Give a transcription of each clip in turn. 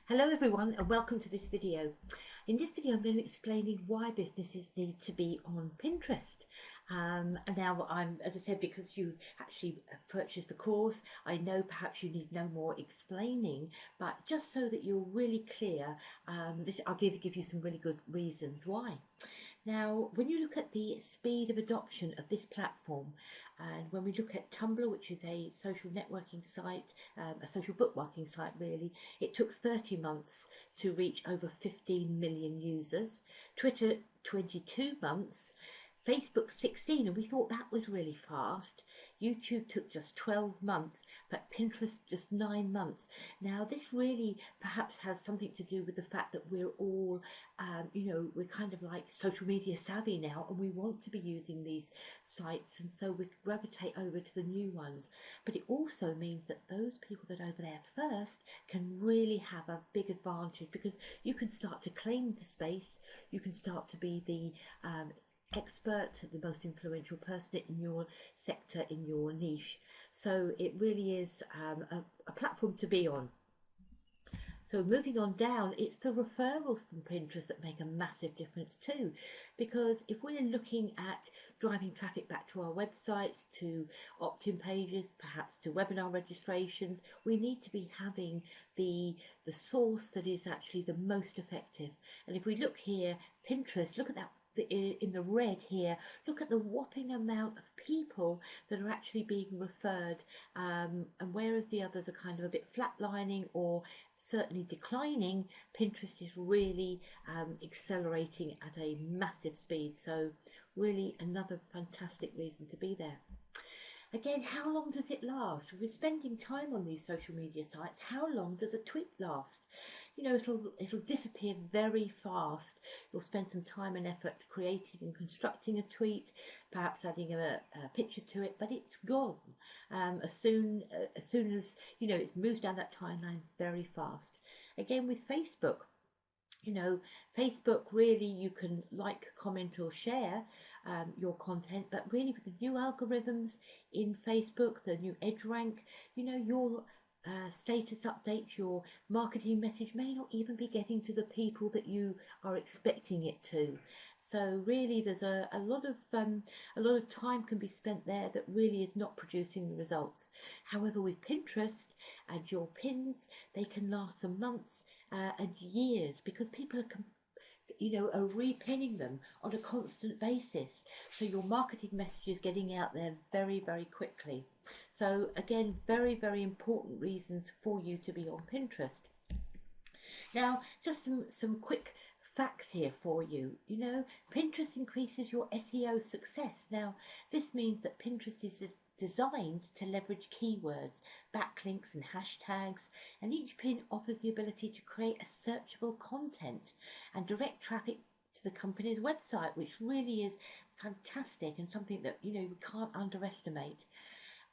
Hello everyone and welcome to this video. In this video I'm going to be explaining why businesses need to be on Pinterest. And now as I said, because you actually have purchased the course, I know perhaps you need no more explaining, but just so that you're really clear, I'll give you some really good reasons why. Now, when you look at the speed of adoption of this platform, and when we look at Tumblr, which is a social networking site, a social bookmarking site really, it took 30 months to reach over 15 million users. Twitter, 22 months. Facebook 16, and we thought that was really fast. YouTube took just 12 months, but Pinterest just 9 months. Now this really perhaps has something to do with the fact that we're all, we're kind of like social media savvy now, and we want to be using these sites, and so we gravitate over to the new ones. But it also means that those people that are over there first can really have a big advantage, because you can start to claim the space, you can start to be the expert, the most influential person in your sector, in your niche. So it really is a platform to be on. So moving on down, it's the referrals from Pinterest that make a massive difference too, because if we're looking at driving traffic back to our websites, to opt-in pages, perhaps to webinar registrations, we need to be having the source that is actually the most effective. And if we look here, Pinterest, look at that in the red here, look at the whopping amount of people that are actually being referred, and whereas the others are kind of a bit flatlining or certainly declining, Pinterest is really accelerating at a massive speed. So really another fantastic reason to be there. Again, how long does it last? We're spending time on these social media sites. How long does a tweet last? You know, it'll disappear very fast. You'll spend some time and effort creating and constructing a tweet, perhaps adding a picture to it, but it's gone as soon as you know it moves down that timeline very fast. Again with Facebook, you know, Facebook, really you can like, comment or share your content, but really with the new algorithms in Facebook, the new edge rank, you know, your status updates, your marketing message may not even be getting to the people that you are expecting it to. So really there's a lot of time can be spent there that really is not producing the results. However, with Pinterest and your pins, they can last some months and years, because people are repinning them on a constant basis. So your marketing message is getting out there very, very quickly. So again, very, very important reasons for you to be on Pinterest. Now, just some quick facts here for you. You know, Pinterest increases your SEO success. Now, this means that Pinterest is designed to leverage keywords, backlinks and hashtags, and each pin offers the ability to create a searchable content and direct traffic to the company's website, which really is fantastic and something that, you know, we can't underestimate.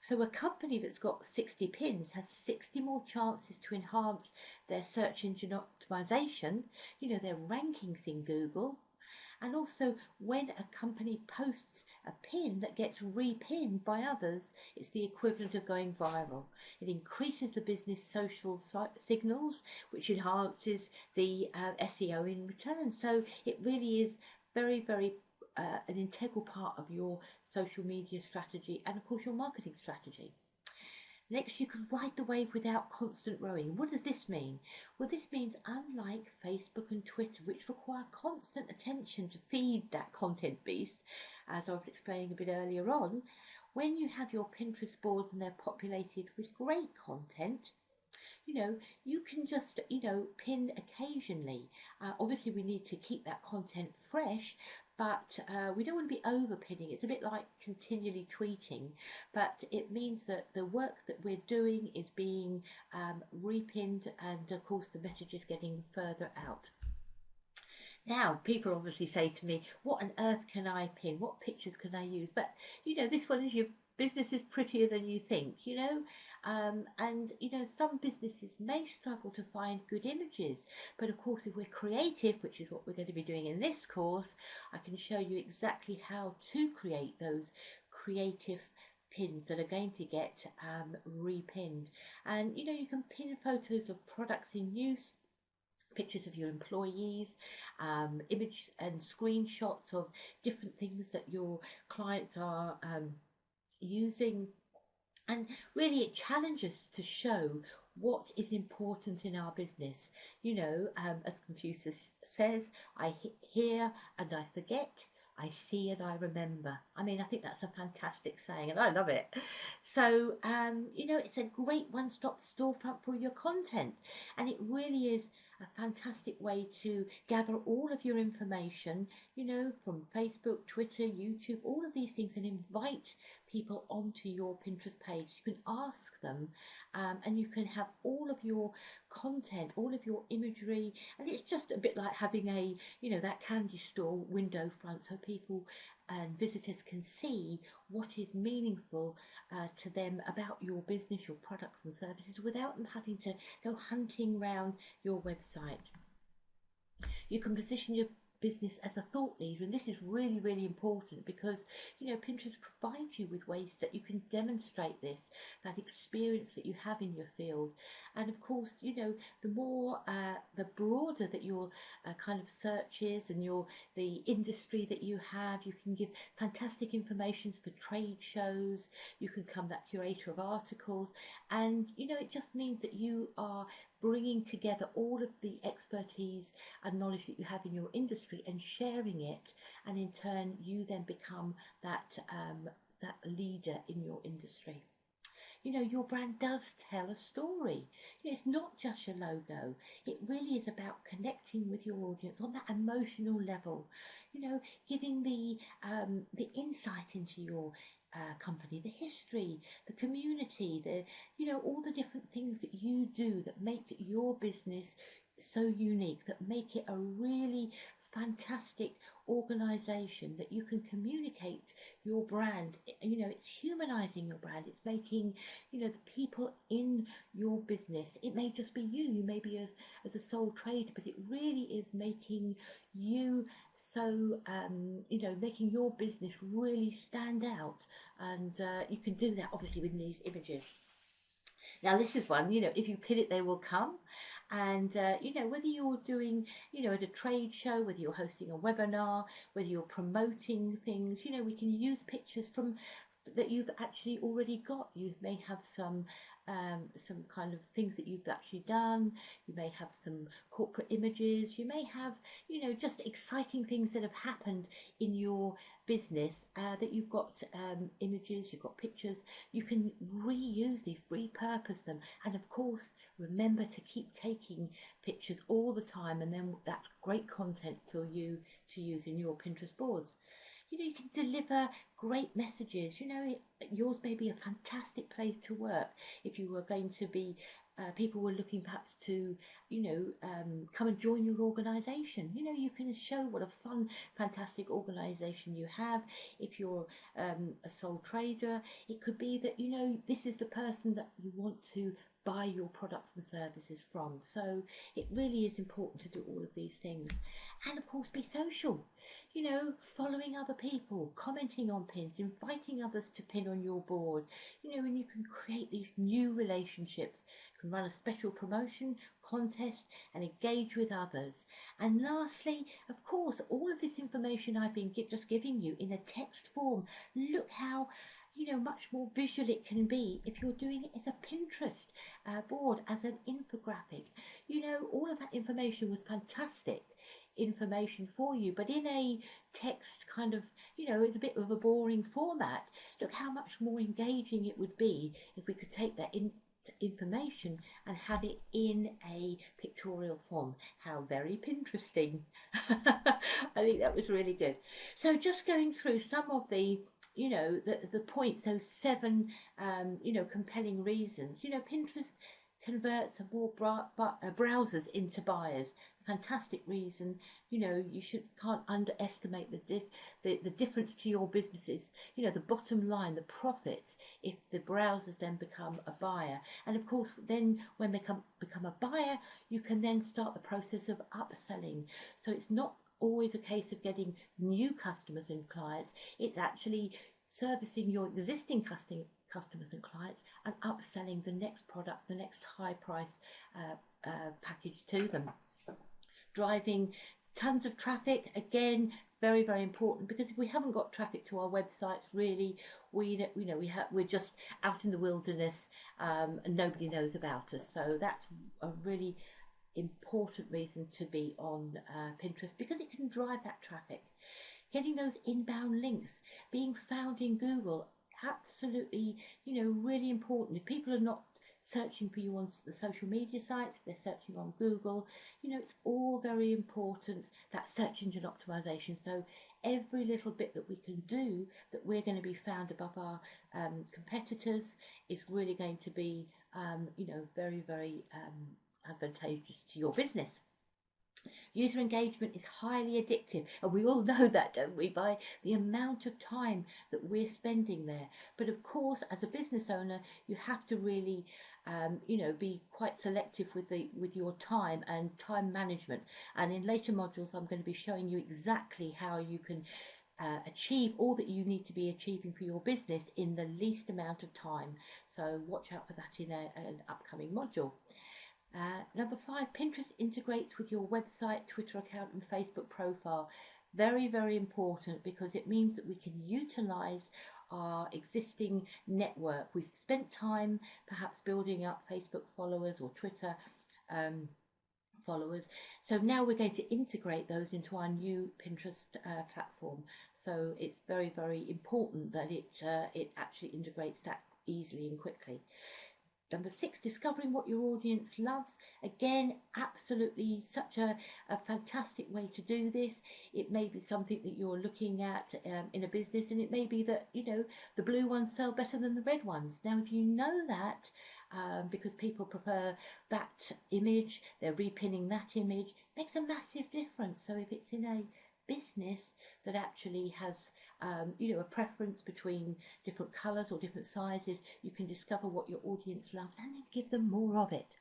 So a company that's got 60 pins has 60 more chances to enhance their search engine optimization, you know, their rankings in Google. And also, when a company posts a pin that gets repinned by others, it's the equivalent of going viral. It increases the business social signals, which enhances the SEO in return. So it really is very, very an integral part of your social media strategy and of course your marketing strategy. Next, you can ride the wave without constant rowing. What does this mean? Well, this means unlike Facebook and Twitter, which require constant attention to feed that content beast, as I was explaining a bit earlier on, when you have your Pinterest boards and they're populated with great content, you know, you can just, you know, pin occasionally. Obviously, we need to keep that content fresh, but we don't want to be over pinning. It's a bit like continually tweeting, but it means that the work that we're doing is being repinned, and of course the message is getting further out. Now, people obviously say to me, what on earth can I pin? What pictures can I use? But, you know, this one is your business is prettier than you think, you know, and you know, some businesses may struggle to find good images, but of course if we're creative, which is what we're going to be doing in this course, I can show you exactly how to create those creative pins that are going to get repinned. And you know, you can pin photos of products in use, pictures of your employees, image and screenshots of different things that your clients are using. And really it challenges to show what is important in our business. You know, as Confucius says, I hear and I forget, I see and I remember. I mean, I think that's a fantastic saying and I love it. So, you know, it's a great one-stop storefront for your content, and it really is a fantastic way to gather all of your information, you know, from Facebook, Twitter, YouTube, all of these things, and invite people onto your Pinterest page. You can ask them, and you can have all of your content, all of your imagery, and it's just a bit like having a, you know, that candy store window front, so people and visitors can see what is meaningful to them about your business, your products and services, without them having to go hunting around your website. You can position your business as a thought leader, and this is really, really important because, you know, Pinterest provides you with ways that you can demonstrate this, that experience that you have in your field. And of course, you know, the more the broader that your kind of search is, and the industry that you have, you can give fantastic information for trade shows, you can become that curator of articles, and you know, it just means that you are bringing together all of the expertise and knowledge that you have in your industry and sharing it, and in turn you then become that that leader in your industry. You know, your brand does tell a story. You know, it's not just your logo. It really is about connecting with your audience on that emotional level. You know, giving the insight into your company, the history, the community, you know, all the different things that you do that make your business so unique, that make it a really fantastic organization, that you can communicate your brand. You know, it's humanizing your brand. It's making, you know, the people in your business, it may just be you may be as a sole trader, but it really is making you so, you know, making your business really stand out. And you can do that obviously with these images. Now this is one, you know, if you pin it, they will come. And, you know, whether you're doing, you know, at a trade show, whether you're hosting a webinar, whether you're promoting things, you know, we can use pictures from that you've actually already got. You may have some kind of things that you've actually done. You may have some corporate images. You may have, you know, just exciting things that have happened in your business that you've got images, you've got pictures. You can reuse these, repurpose them, and of course remember to keep taking pictures all the time, and then that's great content for you to use in your Pinterest boards. You know, you can deliver great messages. You know, yours may be a fantastic place to work. If you were going to be, people were looking perhaps to, you know, come and join your organisation. You know, you can show what a fun, fantastic organisation you have. If you're a sole trader, it could be that, you know, this is the person that you want to buy your products and services from. So it really is important to do all of these things. And of course, be social. You know, following other people, commenting on pins, inviting others to pin on your board. You know, and you can create these new relationships. You can run a special promotion, contest, and engage with others. And lastly, of course, all of this information I've been just giving you in a text form. Look how, you know, much more visual it can be if you're doing it as a Pinterest board, as an infographic. You know, all of that information was fantastic information for you, but in a text kind of, you know, it's a bit of a boring format. Look how much more engaging it would be if we could take that information and have it in a pictorial form. How very Pinteresting. I think that was really good. So just going through some of the, you know, the points, those 7 you know, compelling reasons. You know, Pinterest converts more browsers into buyers. Fantastic reason. You know, you can't underestimate the difference to your businesses. You know, the bottom line, the profits, if the browsers then become a buyer. And of course, then when they become a buyer, you can then start the process of upselling. So it's not always a case of getting new customers and clients. It's actually servicing your existing customers and clients and upselling the next product, the next high price package to them. driving tons of traffic. Again, very, very important, because if we haven't got traffic to our websites, really, we're just out in the wilderness, and nobody knows about us. So that's a really important reason to be on Pinterest, because it can drive that traffic. Getting those inbound links, being found in Google, absolutely, really important. If people are not searching for you on the social media sites, if they're searching on Google, it's all very important, that search engine optimization. So every little bit that we can do that we're going to be found above our competitors is really going to be, very, very advantageous to your business. User engagement is highly addictive, and we all know that, don't we, by the amount of time that we're spending there. But of course, as a business owner, you have to really be quite selective with your time and time management. And in later modules, I'm going to be showing you exactly how you can achieve all that you need to be achieving for your business in the least amount of time. So watch out for that in an upcoming module. Number 5, Pinterest integrates with your website, Twitter account and Facebook profile. Very, very important, because it means that we can utilize our existing network. We've spent time perhaps building up Facebook followers or Twitter followers. So now we're going to integrate those into our new Pinterest platform. So it's very, very important that it actually integrates that easily and quickly. Number 6, discovering what your audience loves. Again, absolutely such a fantastic way to do this. It may be something that you're looking at in a business, and it may be that, the blue ones sell better than the red ones. Now, if you know that, because people prefer that image, they're repinning that image, it makes a massive difference. So if it's in a business that actually has a preference between different colours or different sizes, you can discover what your audience loves and then give them more of it.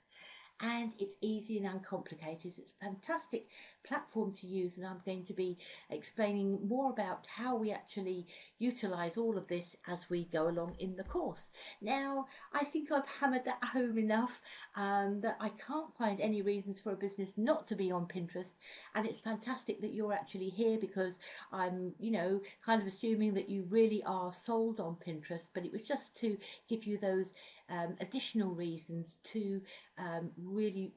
And it's easy and uncomplicated. It's a fantastic platform to use, and I'm going to be explaining more about how we actually utilize all of this as we go along in the course. Now, I think I've hammered that home enough, that I can't find any reasons for a business not to be on Pinterest, and it's fantastic that you're actually here, because I'm kind of assuming that you really are sold on Pinterest, but it was just to give you those additional reasons to really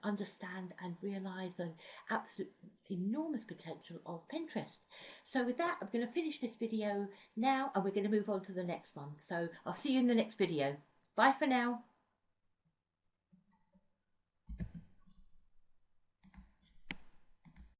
understand and realise the absolute enormous potential of Pinterest. So with that, I'm going to finish this video now, and we're going to move on to the next one. So I'll see you in the next video. Bye for now.